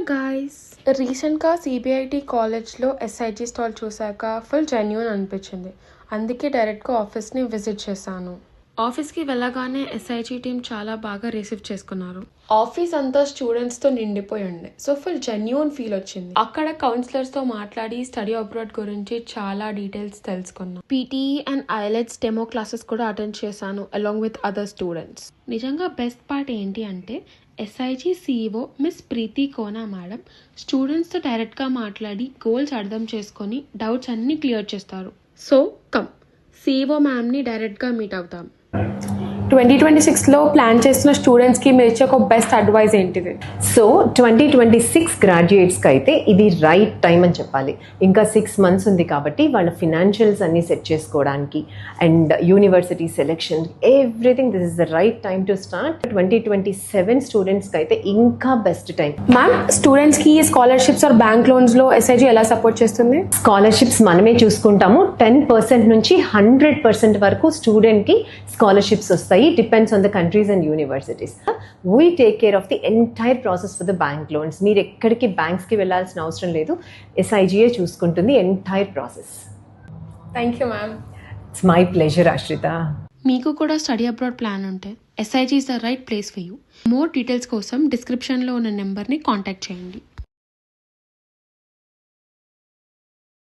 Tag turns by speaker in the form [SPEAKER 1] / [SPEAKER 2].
[SPEAKER 1] Guys, రీసెంట్గా CBIT కాలేజ్లో SIG stall చూశాక ఫుల్ జెన్యూన్ అనిపించింది. అందుకే డైరెక్ట్గా ఆఫీస్ని విజిట్ చేశాను. ఆఫీస్కి వెళ్ళగానే ఎస్ఐజీ టీం చాలా బాగా రిసీవ్ చేసుకున్నారు. ఆఫీస్ అంతా స్టూడెంట్స్తో నిండిపోయి ఉండే, సో ఫుల్ జెన్యూన్ ఫీల్ వచ్చింది. అక్కడ కౌన్సిలర్స్తో మాట్లాడి స్టడీ అబ్రాడ్ గురించి చాలా డీటెయిల్స్ తెలుసుకున్నాను. PTE and islets demo classes కూడా అటెండ్ చేశాను అలాంగ్ విత్ అదర్ స్టూడెంట్స్. నిజంగా బెస్ట్ పార్ట్ ఏంటి అంటే ఎస్ఐజీ సీఈఓ మిస్ ప్రీతి కోనా మేడం స్టూడెంట్స్తో డైరెక్ట్గా మాట్లాడి గోల్స్ అర్థం చేసుకొని డౌట్స్ అన్నీ క్లియర్ చేస్తారు. సో కమ్ సీఈఓ మ్యామ్ని డైరెక్ట్గా మీట్ అవుతాం. 2026లో ప్లాన్ చేస్తున్న స్టూడెంట్స్కి మీరు ఇచ్చే ఒక బెస్ట్ అడ్వైస్ ఏంటిది?
[SPEAKER 2] సో 2026 గ్రాడ్యుయేట్స్కి అయితే ఇది రైట్ టైం అని చెప్పాలి. ఇంకా 6 months ఉంది కాబట్టి వాళ్ళ ఫినాన్షియల్స్ అన్నీ సెట్ చేసుకోవడానికి and university selection everything this is the right time to start. 2027 స్టూడెంట్స్కి అయితే ఇంకా బెస్ట్ టైం.
[SPEAKER 1] మ్యామ్, స్టూడెంట్స్కి స్కాలర్షిప్స్ ఆర్ బ్యాంక్ లోన్స్లో ఎస్ఐజీ ఎలా సపోర్ట్ చేస్తుంది?
[SPEAKER 2] స్కాలర్షిప్స్ మనమే చూసుకుంటాము. 10% నుంచి 100% వరకు స్టూడెంట్కి స్కాలర్షిప్స్ వస్తాయి. Depends on the countries and universities. We take care of the entire process for the bank loans. మీరు ఎక్కడికి బ్యాంక్స్కి వెళ్ళాల్సిన అవసరం లేదు. SIGA చూసుకుంటుంది entire process.
[SPEAKER 1] Thank you ma'am.
[SPEAKER 2] It's my pleasure ఆశ్రిత.
[SPEAKER 1] మీకు కూడా స్టడీ అబ్రాడ్ ప్లాన్ ఉంటే SIG is the right place for you. More details కోసం డిస్క్రిప్షన్లో ఉన్న నెంబర్ని కాంటాక్ట్ చేయండి.